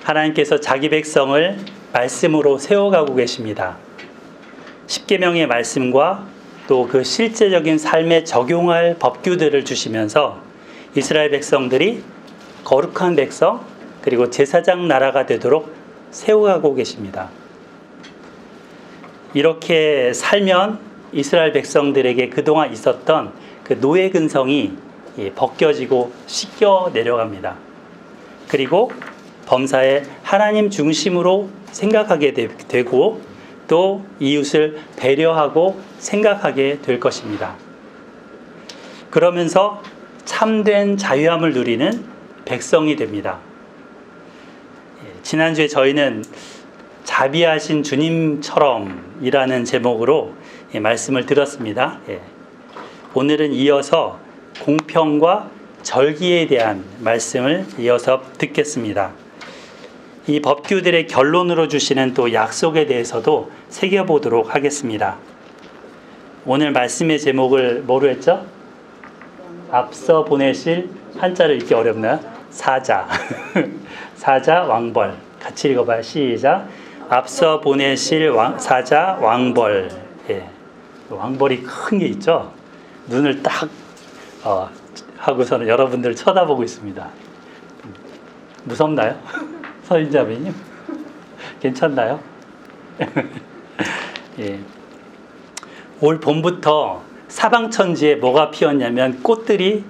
하나님께서 자기 백성을 말씀으로 세워가고 계십니다. 십계명의 말씀과 또 그 실제적인 삶에 적용할 법규들을 주시면서 이스라엘 백성들이 거룩한 백성 그리고 제사장 나라가 되도록 세워가고 계십니다. 이렇게 살면 이스라엘 백성들에게 그동안 있었던 그 노예 근성이 벗겨지고 씻겨 내려갑니다. 그리고 범사에 하나님 중심으로 생각하게 되고 또 이웃을 배려하고 생각하게 될 것입니다. 그러면서 참된 자유함을 누리는 백성이 됩니다. 지난주에 저희는 자비하신 주님처럼 이라는 제목으로 말씀을 들었습니다. 오늘은 이어서 공평과 절기에 대한 말씀을 이어서 듣겠습니다. 이 법규들의 결론으로 주시는 또 약속에 대해서도 새겨보도록 하겠습니다. 오늘 말씀의 제목을 뭐로 했죠? 앞서 보내실, 한자를 읽기 어렵나요? 사자. 사자 왕벌. 같이 읽어봐요. 시작. 앞서 보내실 사자 왕벌. 왕벌이 큰 게 있죠? 눈을 딱 하고서는 여러분들 쳐다보고 있습니다. 무섭나요? 서인자매님? 괜찮나요? 올 봄부터 사방천지에 뭐가 피었냐면 꽃들이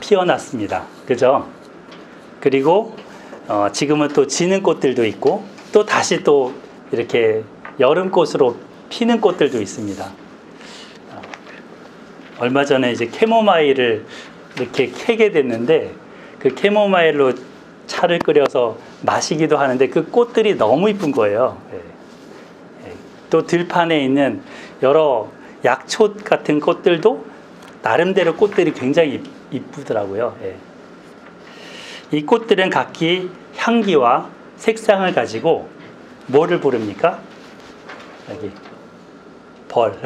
피어났습니다. 그죠? 그리고 지금은 또 지는 꽃들도 있고 또 다시 또 이렇게 여름꽃으로 피는 꽃들도 있습니다. 얼마 전에 이제 캐모마일을 이렇게 캐게 됐는데 그 캐모마일로 차를 끓여서 마시기도 하는데 그 꽃들이 너무 이쁜 거예요. 또 들판에 있는 여러 약초 같은 꽃들도 나름대로 꽃들이 굉장히 이쁘더라고요. 이 꽃들은 각기 향기와 색상을 가지고 뭐를 부릅니까? 여기 벌.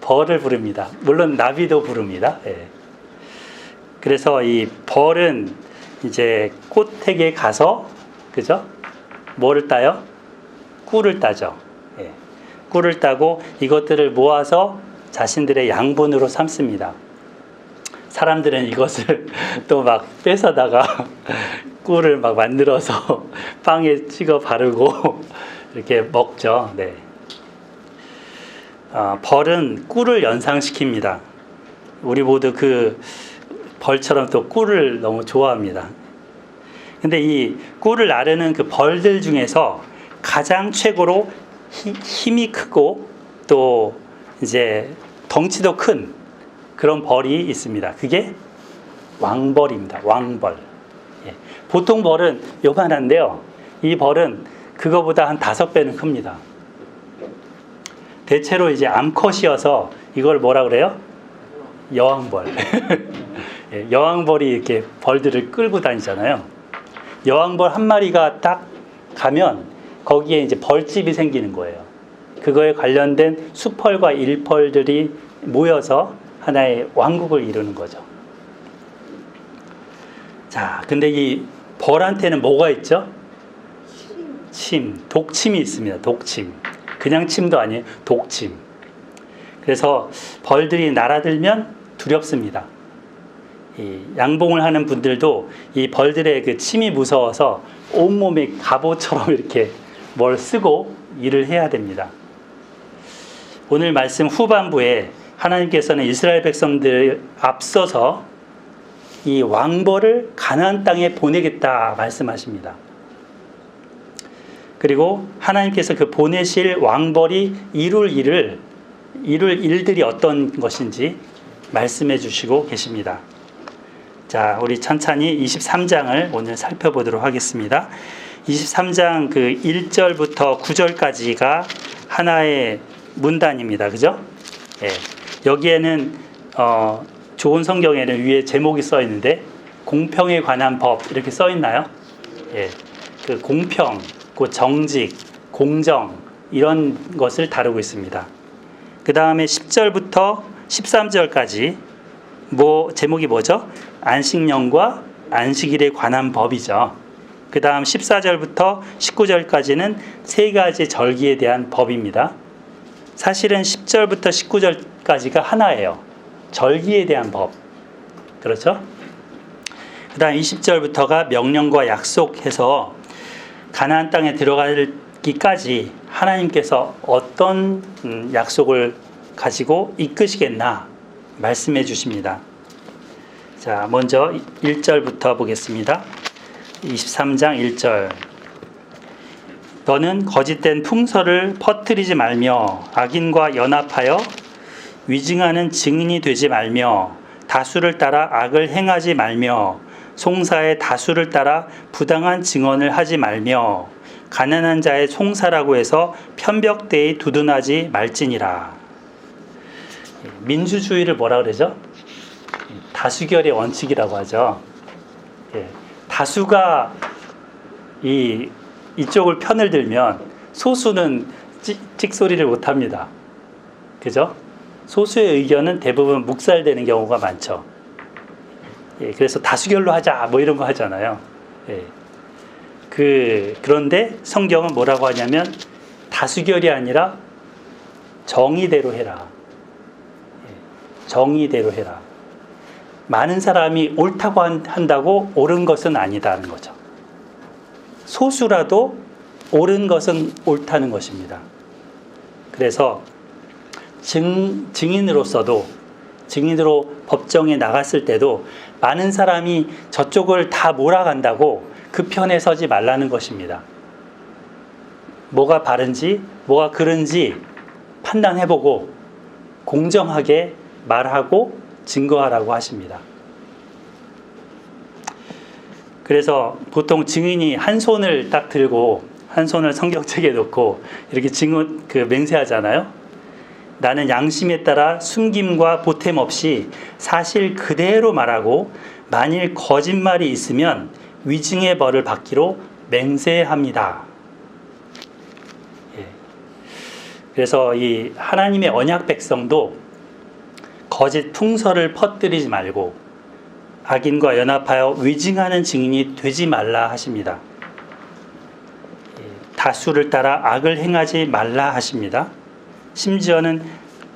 벌을 부릅니다. 물론 나비도 부릅니다. 그래서 이 벌은 이제 꽃에게 가서 그죠? 뭐를 따요? 꿀을 따죠. 꿀을 따고 이것들을 모아서 자신들의 양분으로 삼습니다. 사람들은 이것을 또 막 뺏어다가 꿀을 막 만들어서 빵에 찍어 바르고 이렇게 먹죠. 벌은 꿀을 연상시킵니다. 우리 모두 그 벌처럼 또 꿀을 너무 좋아합니다. 근데 이 꿀을 나르는 그 벌들 중에서 가장 최고로 힘이 크고 또 이제 덩치도 큰 그런 벌이 있습니다. 그게 왕벌입니다. 왕벌. 보통 벌은 요만한데요. 이 벌은 그거보다 한 5배는 큽니다. 대체로 이제 암컷이어서 이걸 뭐라 그래요? 여왕벌. 여왕벌이 이렇게 벌들을 끌고 다니잖아요. 여왕벌 한 마리가 딱 가면 거기에 이제 벌집이 생기는 거예요. 그거에 관련된 수펄과 일펄들이 모여서 하나의 왕국을 이루는 거죠. 자, 근데 이 벌한테는 뭐가 있죠? 침, 독침이 있습니다. 독침. 그냥 침도 아니에요. 독침. 그래서 벌들이 날아들면 두렵습니다. 이 양봉을 하는 분들도 이 벌들의 그 침이 무서워서 온몸에 갑옷처럼 이렇게 뭘 쓰고 일을 해야 됩니다. 오늘 말씀 후반부에 하나님께서는 이스라엘 백성들 앞서서 이 왕벌을 가나안 땅에 보내겠다 말씀하십니다. 그리고 하나님께서 그 보내실 왕벌이 이룰 일들이 어떤 것인지 말씀해 주시고 계십니다. 자, 우리 천천히 23장을 오늘 살펴보도록 하겠습니다. 23장 그 1절부터 9절까지가 하나의 문단입니다. 그죠? 여기에는 좋은 성경에는 위에 제목이 써 있는데 공평에 관한 법 이렇게 써 있나요? 그 공평, 그 정직, 공정 이런 것을 다루고 있습니다. 그 다음에 10절부터 13절까지 제목이 뭐죠? 안식년과 안식일에 관한 법이죠. 그 다음 14절부터 19절까지는 세 가지 절기에 대한 법입니다. 사실은 10절부터 19절까지가 하나예요. 절기에 대한 법. 그렇죠? 그 다음 20절부터가 명령과 약속해서 가나안 땅에 들어가기까지 하나님께서 어떤 약속을 가지고 이끄시겠나 말씀해 주십니다. 자, 먼저 1절부터 보겠습니다. 23장 1절. 너는 거짓된 풍설을 퍼뜨리지 말며 악인과 연합하여 위증하는 증인이 되지 말며 다수를 따라 악을 행하지 말며 송사의 다수를 따라 부당한 증언을 하지 말며 가난한 자의 송사라고 해서 편벽되이 두둔하지 말지니라. 민주주의를 뭐라 그러죠? 다수결의 원칙이라고 하죠. 다수가 이쪽을 편을 들면 소수는 찍소리를 못합니다. 그죠? 소수의 의견은 대부분 묵살되는 경우가 많죠. 그래서 다수결로 하자 뭐 이런 거 하잖아요. 그런데 성경은 뭐라고 하냐면 다수결이 아니라 정의대로 해라. 정의대로 해라. 많은 사람이 옳다고 한다고 옳은 것은 아니다는 거죠. 소수라도 옳은 것은 옳다는 것입니다. 그래서 증인으로 법정에 나갔을 때도 많은 사람이 저쪽을 다 몰아간다고 그 편에 서지 말라는 것입니다. 뭐가 바른지 뭐가 그른지 판단해보고 공정하게 말하고 증거하라고 하십니다. 그래서 보통 증인이 한 손을 딱 들고 한 손을 성경책에 놓고 이렇게 증언 맹세하잖아요. 나는 양심에 따라 숨김과 보탬 없이 사실 그대로 말하고 만일 거짓말이 있으면 위증의 벌을 받기로 맹세합니다. 그래서 이 하나님의 언약 백성도 거짓 풍설을 퍼뜨리지 말고 악인과 연합하여 위증하는 증인이 되지 말라 하십니다. 다수를 따라 악을 행하지 말라 하십니다. 심지어는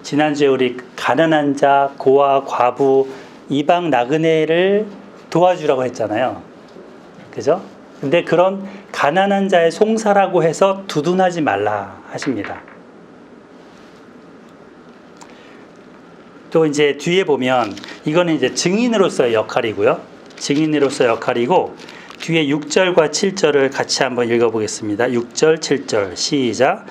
지난주에 우리 가난한 자, 고아, 과부, 이방 나그네를 도와주라고 했잖아요. 그죠? 근데 그런 가난한 자의 송사라고 해서 두둔하지 말라 하십니다. 또 이제 뒤에 보면 이거는 이제 증인으로서의 역할이고요. 증인으로서의 역할이고 뒤에 6절과 7절을 같이 한번 읽어보겠습니다. 6절, 7절 시작.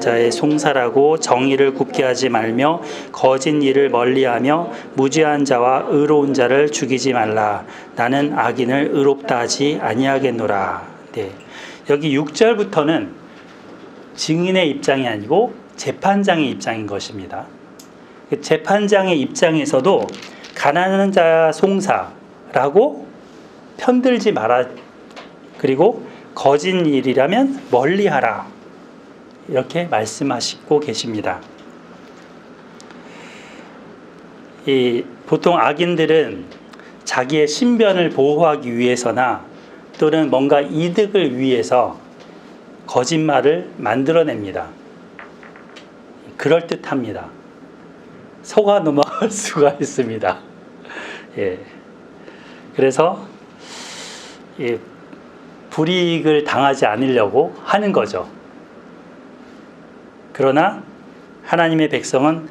자의 송사라고 정의를 굽게 하지 말며 거짓 일을 멀리하며 무죄한 자와 의로운 자를 죽이지 말라. 나는 악인을 의롭다 하지 아니하겠노라. 네. 여기 6절부터는 증인의 입장이 아니고 재판장의 입장인 것입니다. 재판장의 입장에서도 가난한 자 송사라고 편들지 마라. 그리고 거짓 일이라면 멀리하라. 이렇게 말씀하시고 계십니다. 보통 악인들은 자기의 신변을 보호하기 위해서나 또는 뭔가 이득을 위해서 거짓말을 만들어냅니다. 그럴듯합니다. 속아 넘어갈 수가 있습니다. 그래서 불이익을 당하지 않으려고 하는 거죠. 그러나 하나님의 백성은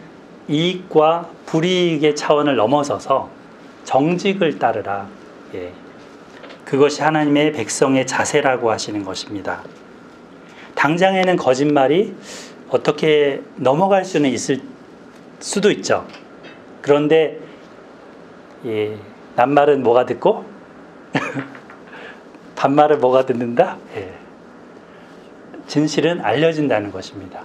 이익과 불이익의 차원을 넘어서서 정직을 따르라. 그것이 하나님의 백성의 자세라고 하시는 것입니다. 당장에는 거짓말이 어떻게 넘어갈 수는 있을 수도 있죠. 그런데 낱말은 뭐가 듣고 반말을 뭐가 듣는다? 진실은 알려진다는 것입니다.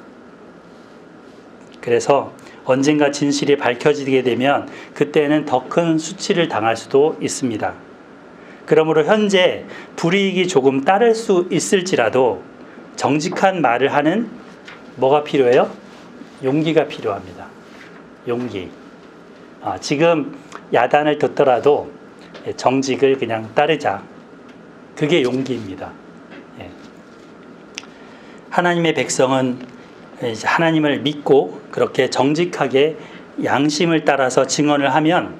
그래서 언젠가 진실이 밝혀지게 되면 그때는 더 큰 수치를 당할 수도 있습니다. 그러므로 현재 불이익이 조금 따를 수 있을지라도 정직한 말을 하는 뭐가 필요해요? 용기가 필요합니다. 용기. 지금 야단을 듣더라도 정직을 그냥 따르자. 그게 용기입니다. 예. 하나님의 백성은 하나님을 믿고 그렇게 정직하게 양심을 따라서 증언을 하면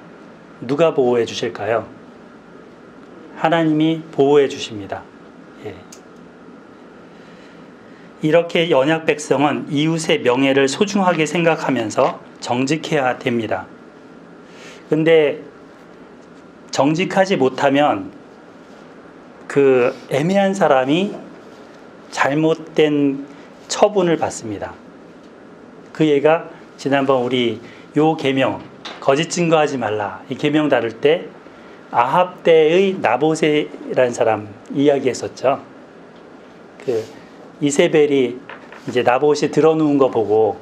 누가 보호해 주실까요? 하나님이 보호해 주십니다. 예. 이렇게 언약 백성은 이웃의 명예를 소중하게 생각하면서 정직해야 됩니다. 근데 정직하지 못하면 그 애매한 사람이 잘못된 처분을 받습니다. 그 얘가 지난번 우리 요 계명 거짓 증거하지 말라 이 계명 다룰 때 아합 때의 나봇이라는 사람 이야기했었죠. 그 이세벨이 이제 나봇이 들어누운 거 보고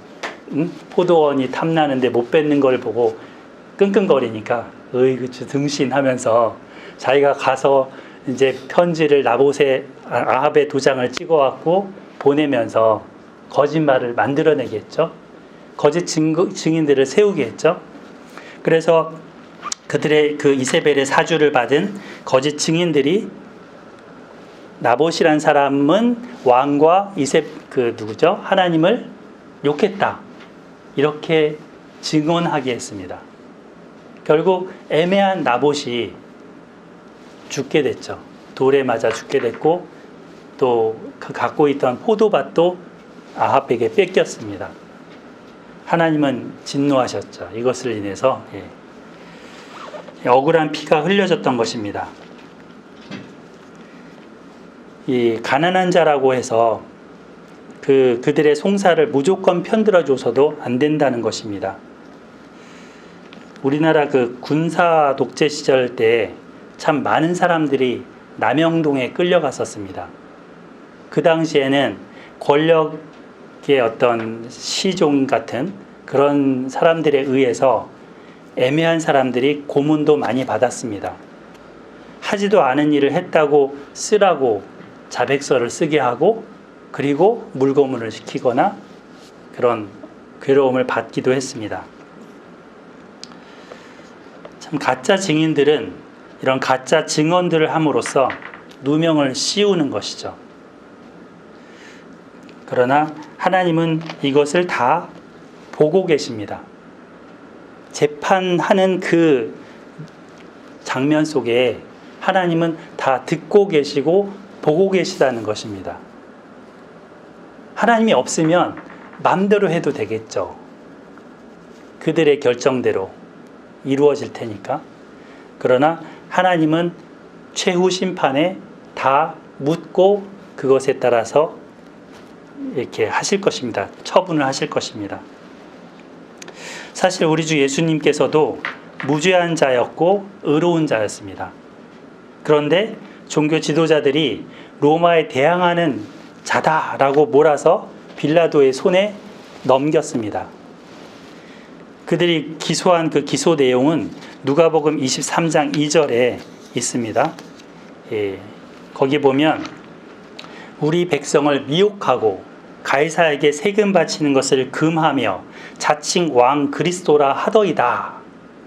포도원이 탐나는데 못 뺏는 걸 보고 끙끙거리니까 어이구 등신하면서 자기가 가서 이제 편지를 나봇의 아합의 도장을 찍어갖고 보내면서 거짓말을 만들어내겠죠. 거짓 증인들을 세우게 했죠. 그래서 그들의 그 이세벨의 사주를 받은 거짓 증인들이 나봇이란 사람은 왕과 누구죠? 하나님을 욕했다. 이렇게 증언하게 했습니다. 결국 애매한 나봇이 죽게 됐죠. 돌에 맞아 죽게 됐고 또 그 갖고 있던 포도밭도 아합에게 뺏겼습니다. 하나님은 진노하셨죠. 이것을 인해서 억울한 피가 흘려졌던 것입니다. 이 가난한 자라고 해서 그들의 송사를 무조건 편들어줘서도 안 된다는 것입니다. 우리나라 그 군사 독재 시절 때 참 많은 사람들이 남영동에 끌려갔었습니다. 그 당시에는 권력의 어떤 시종 같은 그런 사람들에 의해서 애매한 사람들이 고문도 많이 받았습니다. 하지도 않은 일을 했다고 쓰라고 자백서를 쓰게 하고 그리고 물고문을 시키거나 그런 괴로움을 받기도 했습니다. 참 가짜 증인들은 이런 가짜 증언들을 함으로써 누명을 씌우는 것이죠. 그러나 하나님은 이것을 다 보고 계십니다. 재판하는 그 장면 속에 하나님은 다 듣고 계시고 보고 계시다는 것입니다. 하나님이 없으면 마음대로 해도 되겠죠. 그들의 결정대로 이루어질 테니까. 그러나 하나님은 최후 심판에 다 묻고 그것에 따라서 이렇게 하실 것입니다. 처분을 하실 것입니다. 사실 우리 주 예수님께서도 무죄한 자였고 의로운 자였습니다. 그런데 종교 지도자들이 로마에 대항하는 자다라고 몰아서 빌라도의 손에 넘겼습니다. 그들이 기소한 그 기소 내용은 누가복음 23장 2절에 있습니다. 거기 보면 우리 백성을 미혹하고 가이사에게 세금 바치는 것을 금하며 자칭 왕 그리스도라 하더이다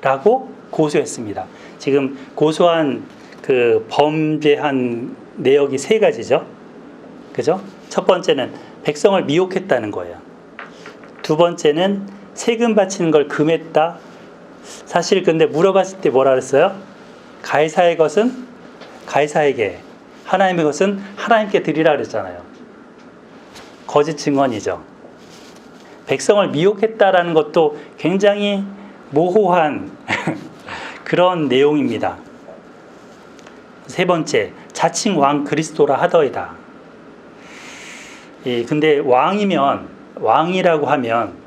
라고 고소했습니다. 지금 고소한 그 범죄한 내역이 세 가지죠. 그죠? 첫 번째는 백성을 미혹했다는 거예요. 두 번째는 세금 바치는 걸 금했다. 사실 근데 물어봤을 때 뭐라 그랬어요? 가이사의 것은 가이사에게, 하나님의 것은 하나님께 드리라 그랬잖아요. 거짓 증언이죠. 백성을 미혹했다라는 것도 굉장히 모호한 그런 내용입니다. 세 번째, 자칭 왕 그리스도라 하더이다. 근데 왕이라고 하면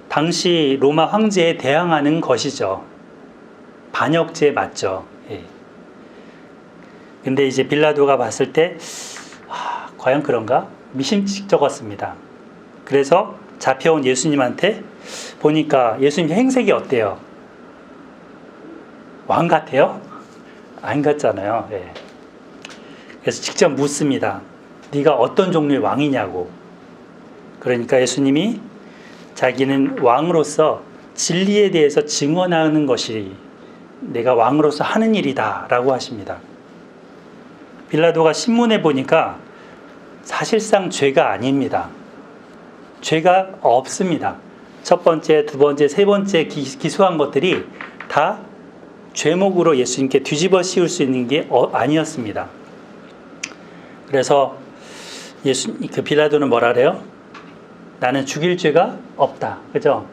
당시 로마 황제에 대항하는 것이죠. 반역죄 맞죠. 근데 이제 빌라도가 봤을 때 과연 그런가? 미심쩍었습니다. 그래서 잡혀온 예수님한테 보니까 예수님 행색이 어때요? 왕 같아요? 안 같잖아요. 그래서 직접 묻습니다. 네가 어떤 종류의 왕이냐고. 그러니까 예수님이 자기는 왕으로서 진리에 대해서 증언하는 것이 내가 왕으로서 하는 일이다 라고 하십니다. 빌라도가 신문에 보니까 사실상 죄가 아닙니다. 죄가 없습니다. 첫 번째, 두 번째, 세 번째 기소한 것들이 다 죄목으로 예수님께 뒤집어 씌울 수 있는 게 아니었습니다. 그래서 빌라도는 뭐라 그래요? 나는 죽일 죄가 없다. 그죠?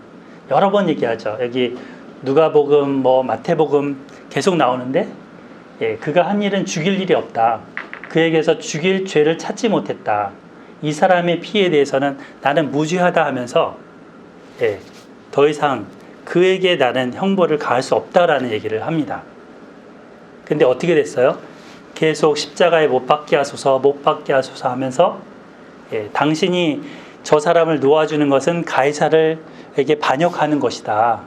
여러 번 얘기하죠. 여기 누가복음, 마태복음 계속 나오는데, 그가 한 일은 죽일 일이 없다. 그에게서 죽일 죄를 찾지 못했다. 이 사람의 피에 대해서는 나는 무죄하다 하면서, 더 이상 그에게 나는 형벌을 가할 수 없다라는 얘기를 합니다. 근데 어떻게 됐어요? 계속 십자가에 못 박게 하소서, 못 박게 하소서 하면서, 당신이 저 사람을 놓아주는 것은 가이사르에게 반역하는 것이다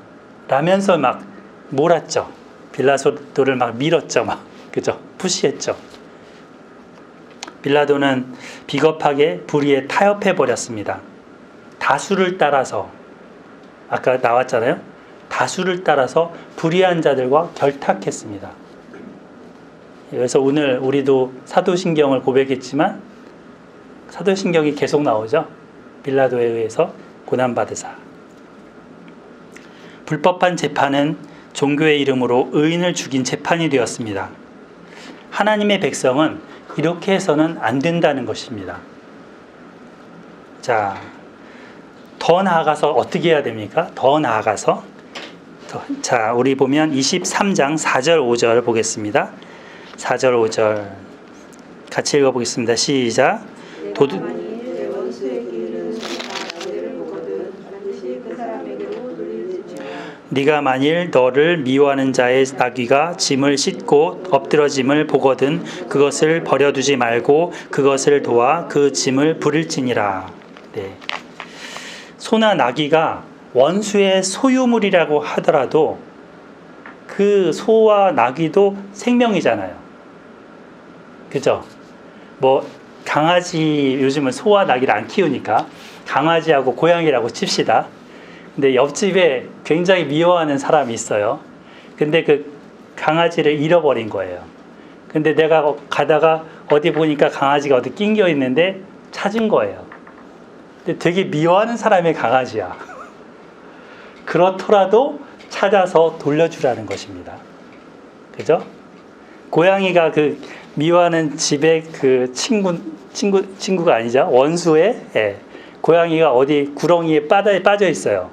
라면서 막 몰았죠. 빌라도를 막 밀었죠. 그죠? 푸시했죠. 빌라도는 비겁하게 불의에 타협해 버렸습니다. 다수를 따라서, 아까 나왔잖아요. 다수를 따라서 불의한 자들과 결탁했습니다. 그래서 오늘 우리도 사도신경을 고백했지만 사도신경이 계속 나오죠. 빌라도에 의해서 고난받으사. 불법한 재판은 종교의 이름으로 의인을 죽인 재판이 되었습니다. 하나님의 백성은 이렇게 해서는 안 된다는 것입니다. 자, 더 나아가서 어떻게 해야 됩니까? 더 나아가서 자, 우리 보면 23장 4절 5절 보겠습니다. 4절 5절 같이 읽어보겠습니다. 시작. 네가 만일 너를 미워하는 자의 나귀가 짐을 싣고 엎드러짐을 보거든 그것을 버려두지 말고 그것을 도와 그 짐을 부릴지니라. 네. 소나 나귀가 원수의 소유물이라고 하더라도 그 소와 나귀도 생명이잖아요. 그죠? 강아지, 요즘은 소와 나귀를 안 키우니까 강아지하고 고양이라고 칩시다. 근데 옆집에 굉장히 미워하는 사람이 있어요. 근데 그 강아지를 잃어버린 거예요. 근데 내가 가다가 어디 보니까 강아지가 어디 낑겨 있는데 찾은 거예요. 근데 되게 미워하는 사람의 강아지야. 그렇더라도 찾아서 돌려주라는 것입니다. 그죠? 고양이가 그 미워하는 집의 그 친구가 아니죠. 원수의, 고양이가 어디 구렁이에 빠져 있어요.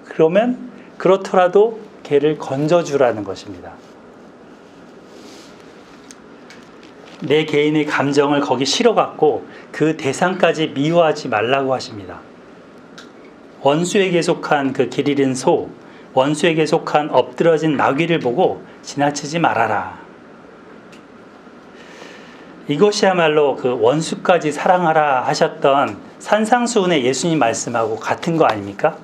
그러면 그렇더라도 걔를 건져주라는 것입니다. 내 개인의 감정을 거기 실어갖고 그 대상까지 미워하지 말라고 하십니다. 원수에게 속한 그 길 잃은 소, 원수에게 속한 엎드러진 나귀를 보고 지나치지 말아라. 이것이야말로 그 원수까지 사랑하라 하셨던 산상수훈의 예수님 말씀하고 같은 거 아닙니까?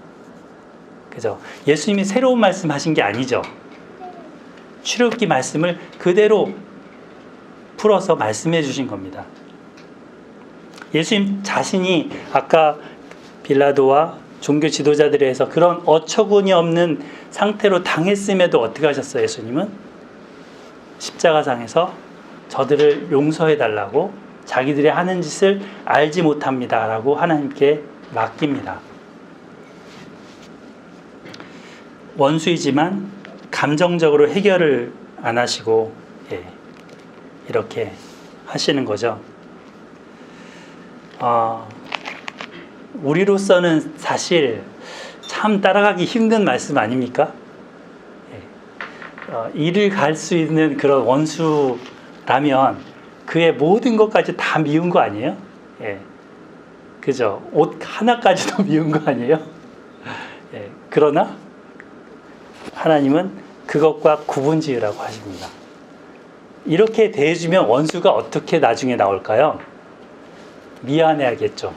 그죠? 예수님이 새로운 말씀 하신 게 아니죠. 출애굽기 말씀을 그대로 풀어서 말씀해 주신 겁니다. 예수님 자신이 아까 빌라도와 종교 지도자들에 의해서 그런 어처구니 없는 상태로 당했음에도 어떻게 하셨어요? 예수님은 십자가상에서 저들을 용서해 달라고, 자기들이 하는 짓을 알지 못합니다 라고 하나님께 맡깁니다. 원수이지만 감정적으로 해결을 안 하시고 이렇게 하시는 거죠. 우리로서는 사실 참 따라가기 힘든 말씀 아닙니까? 이를 갈 수 있는 그런 원수라면 그의 모든 것까지 다 미운 거 아니에요? 그죠? 옷 하나까지도 미운 거 아니에요? 그러나 하나님은 그것과 구분 지으라고 하십니다. 이렇게 대해주면 원수가 어떻게 나중에 나올까요? 미안해하겠죠.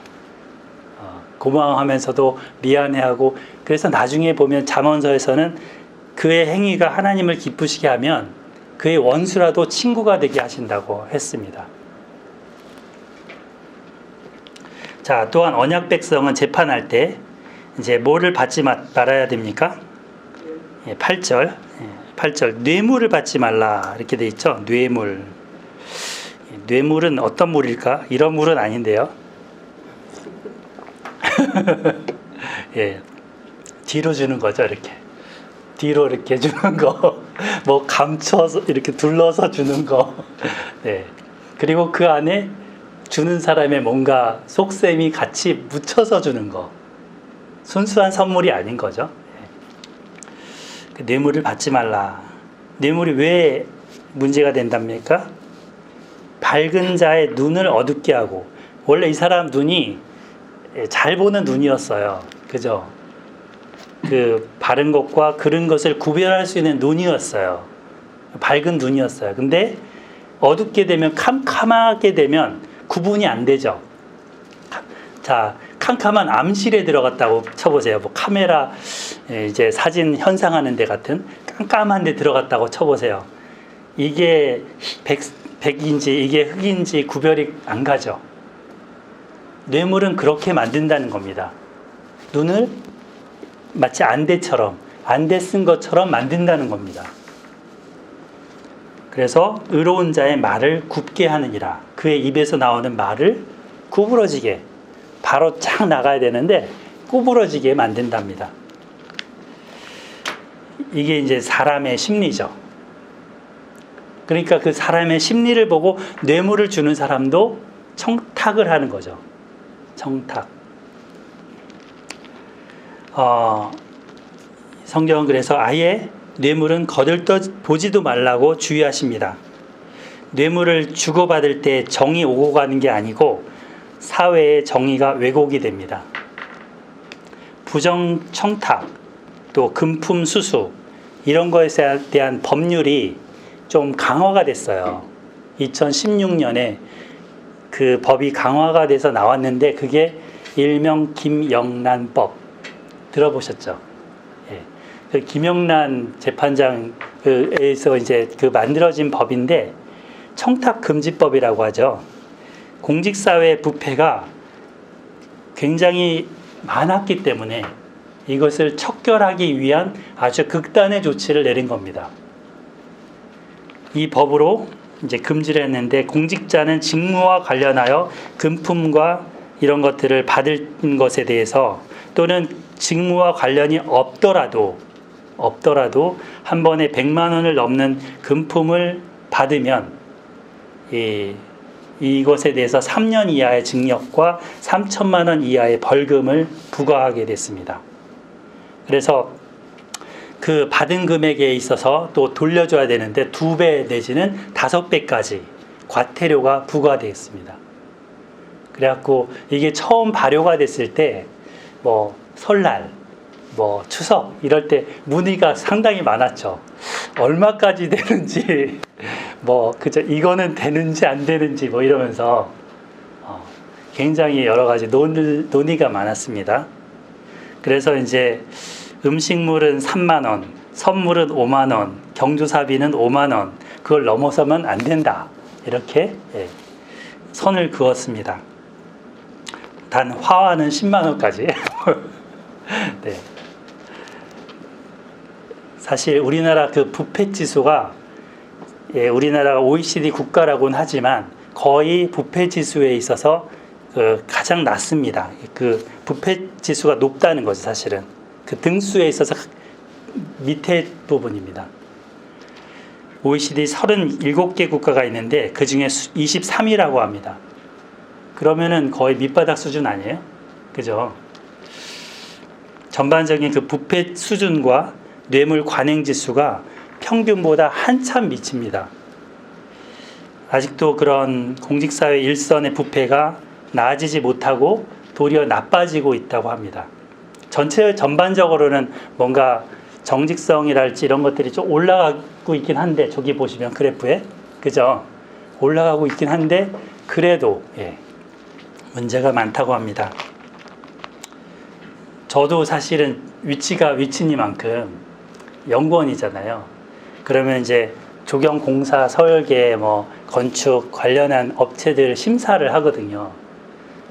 고마워하면서도 미안해하고, 그래서 나중에 보면 잠언서에서는 그의 행위가 하나님을 기쁘시게 하면 그의 원수라도 친구가 되게 하신다고 했습니다. 자, 또한 언약 백성은 재판할 때 이제 뭐를 받지 말아야 됩니까? 8절 뇌물을 받지 말라 이렇게 돼 있죠. 뇌물. 뇌물은 어떤 물일까? 이런 물은 아닌데요. 예, 뒤로 주는 거죠, 이렇게. 뒤로 이렇게 주는 거, 뭐 감춰서 이렇게 둘러서 주는 거. 네. 그리고 그 안에 주는 사람의 뭔가 속셈이 같이 묻혀서 주는 거. 순수한 선물이 아닌 거죠. 네. 뇌물을 받지 말라. 뇌물이 왜 문제가 된답니까? 밝은 자의 눈을 어둡게 하고, 원래 이 사람 눈이 잘 보는 눈이었어요. 그죠? 그 바른 것과 그른 것을 구별할 수 있는 눈이었어요. 밝은 눈이었어요. 근데 어둡게 되면, 캄캄하게 되면 구분이 안 되죠. 자, 캄캄한 암실에 들어갔다고 쳐보세요. 뭐 카메라 이제 사진 현상하는 데 같은 깜깜한 데 들어갔다고 쳐보세요. 이게 백인지 이게 흑인지 구별이 안 가죠. 뇌물은 그렇게 만든다는 겁니다. 눈을 마치 안대처럼, 안대 쓴 것처럼 만든다는 겁니다. 그래서 의로운 자의 말을 굽게 하느니라. 그의 입에서 나오는 말을 구부러지게, 바로 쫙 나가야 되는데 구부러지게 만든답니다. 이게 이제 사람의 심리죠. 그러니까 그 사람의 심리를 보고 뇌물을 주는 사람도 청탁을 하는 거죠. 청탁. 성경은 그래서 아예 뇌물은 거들떠 보지도 말라고 주의하십니다. 뇌물을 주고받을 때 정이 오고 가는 게 아니고 사회의 정의가 왜곡이 됩니다. 부정 청탁, 또 금품 수수, 이런 것에 대한 법률이 좀 강화가 됐어요. 2016년에 그 법이 강화가 돼서 나왔는데 그게 일명 김영란법 들어보셨죠? 예. 그 김영란 재판장에서 이제 그 만들어진 법인데 청탁금지법이라고 하죠. 공직사회 부패가 굉장히 많았기 때문에 이것을 척결하기 위한 아주 극단의 조치를 내린 겁니다. 이 법으로 이제 금지를 했는데 공직자는 직무와 관련하여 금품과 이런 것들을 받은 것에 대해서 또는 직무와 관련이 없더라도 한 번에 100만 원을 넘는 금품을 받으면 이것에 대해서 3년 이하의 징역과 3천만 원 이하의 벌금을 부과하게 됐습니다. 그래서 그 받은 금액에 있어서 또 돌려줘야 되는데 2배 내지는 5배까지 과태료가 부과되었습니다. 그래갖고 이게 처음 발효가 됐을 때 뭐 설날, 뭐 추석 이럴 때 문의가 상당히 많았죠. 얼마까지 되는지, 뭐 그저 이거는 되는지 안 되는지 뭐 이러면서 굉장히 여러 가지 논의가 많았습니다. 그래서 이제 음식물은 3만 원, 선물은 5만 원, 경조사비는 5만 원, 그걸 넘어서면 안 된다. 이렇게 선을 그었습니다. 단 화환은 10만 원까지. 네. 사실 우리나라 그 부패 지수가 우리나라가 OECD 국가라고는 하지만 거의 부패 지수에 있어서 가장 낮습니다. 그 부패 지수가 높다는 거죠, 사실은. 그 등수에 있어서 밑에 부분입니다. OECD 37개 국가가 있는데 그 중에 23위라고 합니다. 그러면은 거의 밑바닥 수준 아니에요? 그죠? 전반적인 그 부패 수준과 뇌물 관행 지수가 평균보다 한참 미칩니다. 아직도 그런 공직사회 일선의 부패가 나아지지 못하고 도리어 나빠지고 있다고 합니다. 전반적으로는 뭔가 정직성이랄지 이런 것들이 좀 올라가고 있긴 한데, 저기 보시면 그래프에, 그죠? 올라가고 있긴 한데 그래도 문제가 많다고 합니다. 저도 사실은 위치가 위치니만큼 연구원이잖아요. 그러면 이제 조경공사, 설계, 뭐 건축 관련한 업체들 심사를 하거든요.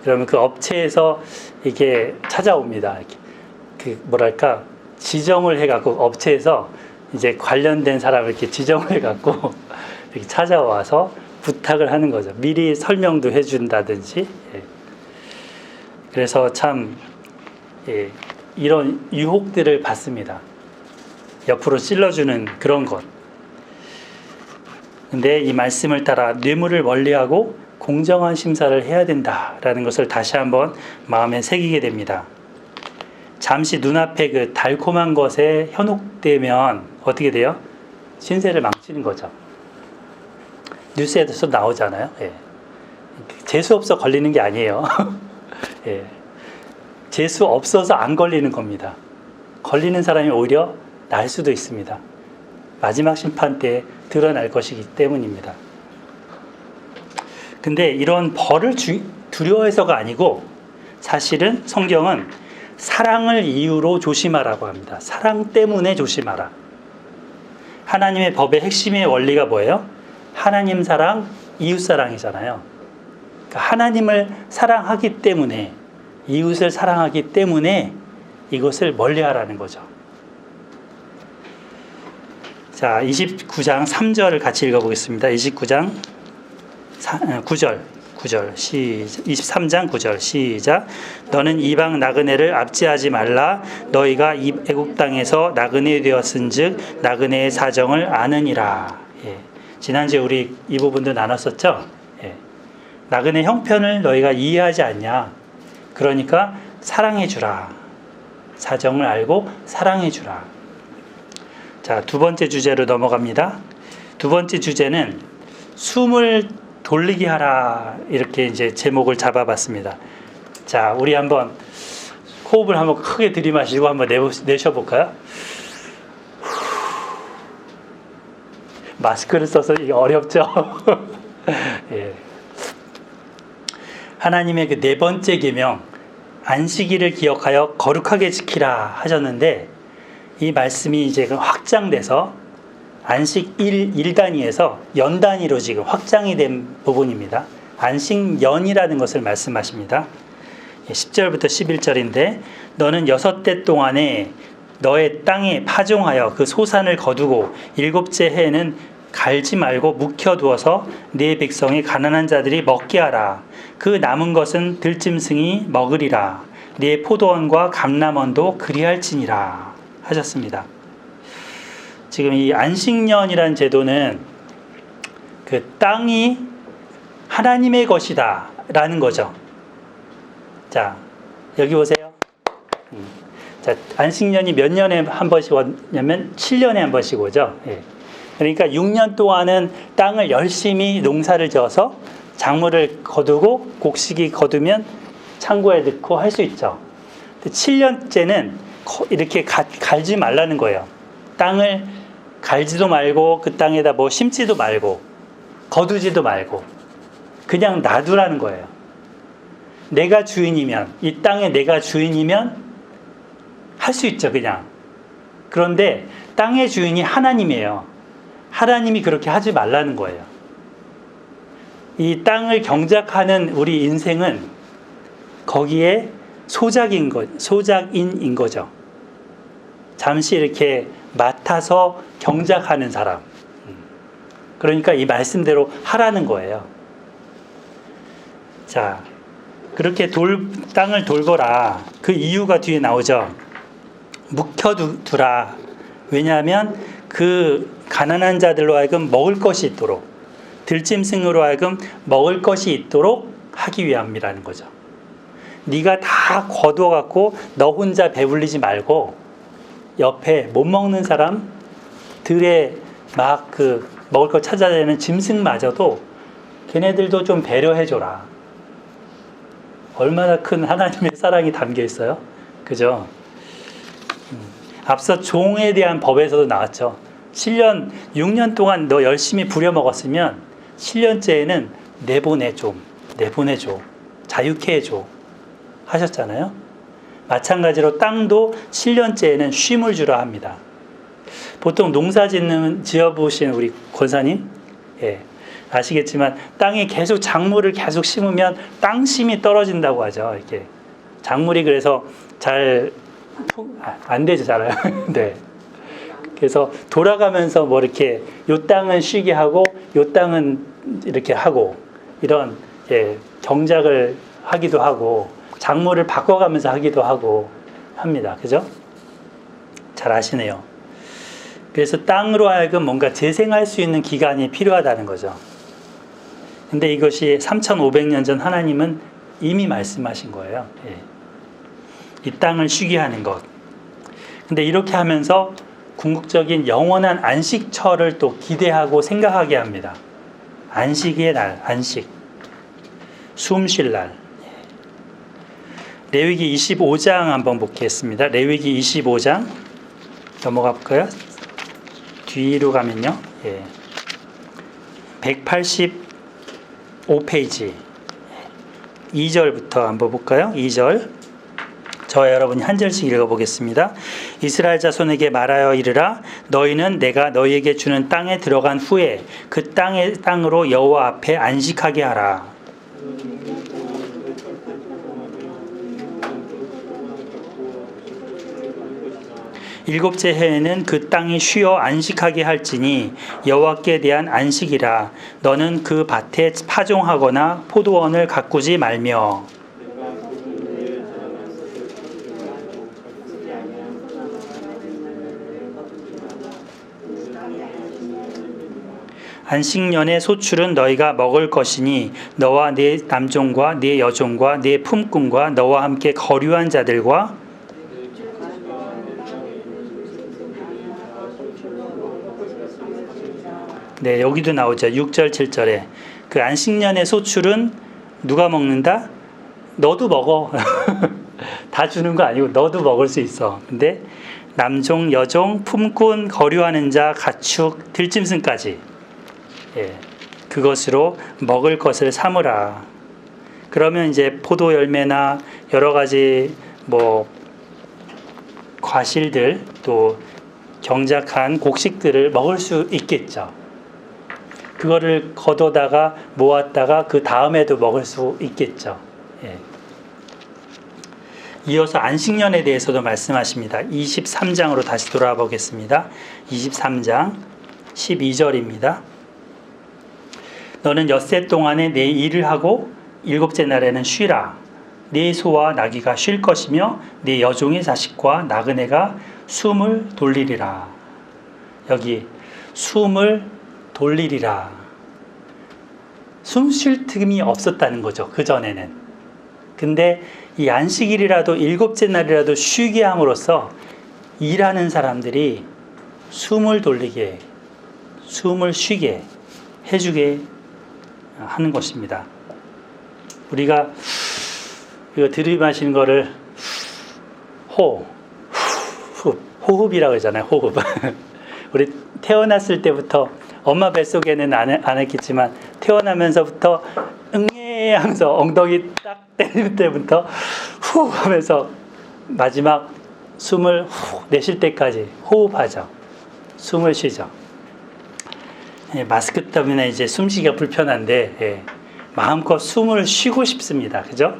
그러면 그 업체에서 이게 찾아옵니다. 이렇게 그 뭐랄까 지정을 해갖고 업체에서 이제 관련된 사람을 이렇게 지정을 해갖고 이렇게 찾아와서 부탁을 하는 거죠. 미리 설명도 해준다든지. 예. 그래서 참 예, 이런 유혹들을 받습니다. 옆으로 찔러주는 그런 것. 근데 이 말씀을 따라 뇌물을 멀리하고 공정한 심사를 해야 된다라는 것을 다시 한번 마음에 새기게 됩니다. 잠시 눈앞에 그 달콤한 것에 현혹되면 어떻게 돼요? 신세를 망치는 거죠. 뉴스에서 나오잖아요. 예. 재수 없어 걸리는 게 아니에요. 예. 재수 없어서 안 걸리는 겁니다. 걸리는 사람이 오히려 날 수도 있습니다. 마지막 심판 때 드러날 것이기 때문입니다. 근데 이런 벌을 두려워해서가 아니고 사실은 성경은 사랑을 이유로 조심하라고 합니다. 사랑 때문에 조심하라. 하나님의 법의 핵심의 원리가 뭐예요? 하나님 사랑, 이웃 사랑이잖아요. 그러니까 하나님을 사랑하기 때문에, 이웃을 사랑하기 때문에 이것을 멀리하라는 거죠. 자, 29장 3절을 같이 읽어보겠습니다. 29장 9절 23장 9절 시작. 너는 이방 나그네를 압제하지 말라. 너희가 이 애국 땅에서 나그네 되었은즉 나그네의 사정을 아느니라. 예. 지난주에 우리 이 부분도 나눴었죠. 예. 나그네 형편을 너희가 이해하지 않냐. 그러니까 사랑해 주라. 사정을 알고 사랑해 주라. 자, 두 번째 주제로 넘어갑니다. 두 번째 주제는 숨을 돌리게 하라. 이렇게 이제 제목을 잡아봤습니다. 자, 우리 한번 호흡을 한번 크게 들이마시고 한번 내쉬어볼까요? 마스크를 써서 이게 어렵죠? 예. 하나님의 그 네 번째 계명, 안식일을 기억하여 거룩하게 지키라 하셨는데, 이 말씀이 이제 확장돼서 안식 1단위에서 연 단위로 지금 확장이 된 부분입니다. 안식연이라는 것을 말씀하십니다. 10절부터 11절인데 너는 6대 동안에 너의 땅에 파종하여 그 소산을 거두고 7째 해에는 갈지 말고 묵혀두어서 네 백성의 가난한 자들이 먹게 하라. 그 남은 것은 들짐승이 먹으리라. 네 포도원과 감람원도 그리할지니라 하셨습니다. 지금 이 안식년이라는 제도는 그 땅이 하나님의 것이다 라는 거죠. 자, 여기 보세요. 자, 안식년이 몇 년에 한 번씩 오냐면 7년에 한 번씩 오죠. 예. 그러니까 6년 동안은 땅을 열심히 농사를 지어서 작물을 거두고 곡식이 거두면 창고에 넣고 할 수 있죠. 7년째는 이렇게 갈지 말라는 거예요. 땅을 갈지도 말고 그 땅에다 뭐 심지도 말고 거두지도 말고 그냥 놔두라는 거예요. 내가 주인이면, 이 땅에 내가 주인이면 할 수 있죠, 그냥. 그런데 땅의 주인이 하나님이에요. 하나님이 그렇게 하지 말라는 거예요. 이 땅을 경작하는 우리 인생은 거기에 소작인인 거죠. 잠시 이렇게 맡아서 경작하는 사람. 그러니까 이 말씀대로 하라는 거예요. 자, 그렇게 땅을 돌보라. 그 이유가 뒤에 나오죠. 묵혀두라. 왜냐하면 그 가난한 자들로 하여금 먹을 것이 있도록, 들짐승으로 하여금 먹을 것이 있도록 하기 위함이라는 거죠. 네가 다 거두어갖고 너 혼자 배불리지 말고 옆에 못 먹는 사람들의 막 그 먹을 거 찾아내는 짐승마저도 걔네들도 좀 배려해줘라. 얼마나 큰 하나님의 사랑이 담겨 있어요. 그죠? 앞서 종에 대한 법에서도 나왔죠. 6년 동안 너 열심히 부려먹었으면 7년째에는 내보내줘. 자유케 해줘. 하셨잖아요. 마찬가지로 땅도 7년째에는 쉼을 주라 합니다. 보통 농사 지어보신 우리 권사님, 예, 아시겠지만 땅에 계속 작물을 계속 심으면 땅심이 떨어진다고 하죠. 이렇게 작물이 그래서 잘 안 되죠, 잘. 네. 그래서 돌아가면서 뭐 이렇게 요 땅은 쉬게 하고 요 땅은 이렇게 하고 이런 경작을 하기도 하고 작물을 바꿔가면서 하기도 하고 합니다. 그죠? 잘 아시네요. 그래서 땅으로 하여금 뭔가 재생할 수 있는 기간이 필요하다는 거죠. 근데 이것이 3,500년 전 하나님은 이미 말씀하신 거예요. 이 땅을 쉬게 하는 것. 근데 이렇게 하면서 궁극적인 영원한 안식처를 또 기대하고 생각하게 합니다. 안식의 날, 안식. 숨 쉴 날. 레위기 25장 한번 보겠습니다. 레위기 25장 넘어가 볼까요? 뒤로 가면요. 185페이지 2절부터 한번 볼까요? 2절. 저와 여러분이 한 절씩 읽어보겠습니다. 이스라엘 자손에게 말하여 이르라. 너희는 내가 너희에게 주는 땅에 들어간 후에 그 땅으로 여호와 앞에 안식하게 하라. 일곱째 해에는 그 땅이 쉬어 안식하게 할지니 여호와께 대한 안식이라. 너는 그 밭에 파종하거나 포도원을 가꾸지 말며. 안식년의 소출은 너희가 먹을 것이니 너와 네 남종과 네 여종과 네 품꾼과 너와 함께 거류한 자들과 여기도 나오죠. 6절 7절에 그 안식년의 소출은 누가 먹는다? 너도 먹어. 다 주는 거 아니고 너도 먹을 수 있어. 근데 남종, 여종, 품꾼, 거류하는 자, 가축, 들짐승까지 그것으로 먹을 것을 삼으라. 그러면 이제 포도 열매나 여러 가지 과실들 또 경작한 곡식들을 먹을 수 있겠죠. 그거를 거둬다가 모았다가 그 다음에도 먹을 수 있겠죠. 이어서 안식년에 대해서도 말씀하십니다. 23장으로 다시 돌아와 보겠습니다. 23장 12절입니다. 너는 엿새 동안에 내 일을 하고 일곱째 날에는 쉬라. 네 소와 나귀가 쉴 것이며 네 여종의 자식과 나그네가 숨을 돌리리라. 여기 숨을 돌리리라. 숨 쉴 틈이 없었다는 거죠. 그전에는. 근데 이 안식일이라도 일곱째 날이라도 쉬게 함으로써 일하는 사람들이 숨을 돌리게, 숨을 쉬게 해주게 하는 것입니다. 우리가 이거 들이마시는 거를 호흡이라고 하잖아요. 호흡. 우리 태어났을 때부터 엄마 뱃속에는 안 했겠지만 태어나면서부터 응애 하면서 엉덩이 딱 때릴 때부터 후 하면서 마지막 숨을 후 내쉴 때까지 호흡하죠. 숨을 쉬죠. 마스크 때문에 이제 숨쉬기가 불편한데 마음껏 숨을 쉬고 싶습니다. 그죠?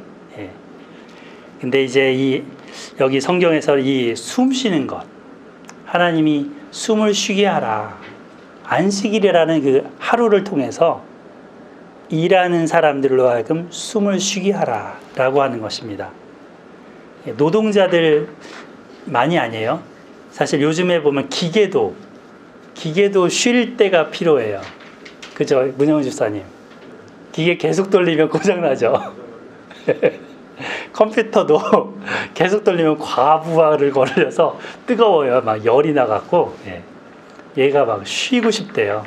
근데 이제 여기 성경에서 이 숨 쉬는 것, 하나님이 숨을 쉬게 하라. 안식일이라는 그 하루를 통해서 일하는 사람들로 하여금 숨을 쉬게 하라라고 하는 것입니다. 노동자들만이 아니에요. 사실 요즘에 보면 기계도 쉴 때가 필요해요. 그죠, 문영훈 집사님? 기계 계속 돌리면 고장나죠. 컴퓨터도 계속 돌리면 과부하를 걸려서 뜨거워요. 막 열이 나갖고 얘가 막 쉬고 싶대요.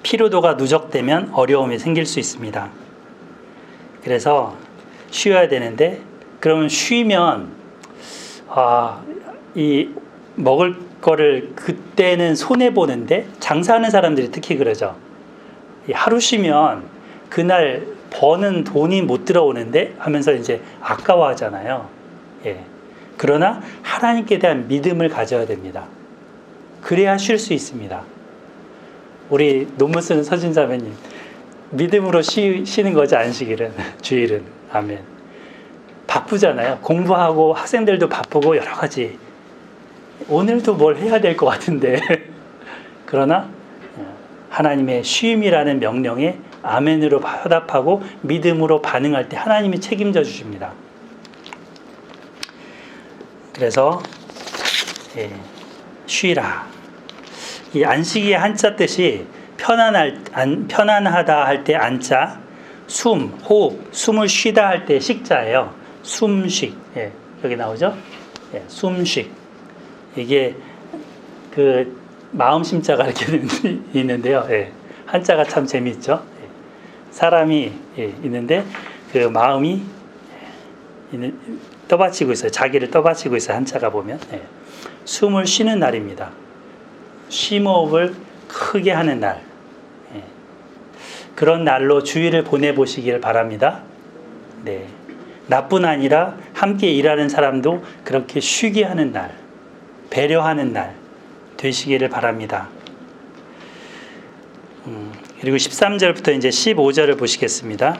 피로도가 누적되면 어려움이 생길 수 있습니다. 그래서 쉬어야 되는데, 그러면 쉬면 이 먹을 거를 그때는 손해 보는데, 장사하는 사람들이 특히 그러죠. 하루 쉬면 그날 버는 돈이 못 들어오는데 하면서 이제 아까워하잖아요. 그러나 하나님께 대한 믿음을 가져야 됩니다. 그래야 쉴 수 있습니다. 우리 논문 쓰는 서진자매님, 믿음으로 쉬는 거죠. 안식일은, 주일은. 아멘. 바쁘잖아요. 공부하고 학생들도 바쁘고 여러 가지. 오늘도 뭘 해야 될 것 같은데 그러나 하나님의 쉼이라는 명령에 아멘으로 화답하고 믿음으로 반응할 때 하나님이 책임져 주십니다. 그래서 쉬라. 이 안식의 한자 뜻이 편안하다 할 때 안자, 숨, 호흡, 숨을 쉬다 할 때 식자예요. 숨식. 여기 나오죠? 숨식. 이게 그 마음 심자가 이렇게 있는데요. 한자가 참 재미있죠. 사람이 있는데 그 마음이 떠받치고 있어요. 자기를 떠받치고 있어요. 한자가 보면 숨을 쉬는 날입니다. 심호흡을 크게 하는 날. 그런 날로 주일을 보내보시길 바랍니다. 네. 나뿐 아니라 함께 일하는 사람도 그렇게 쉬게 하는 날, 배려하는 날 되시기를 바랍니다. 그리고 13절부터 이제 15절을 보시겠습니다.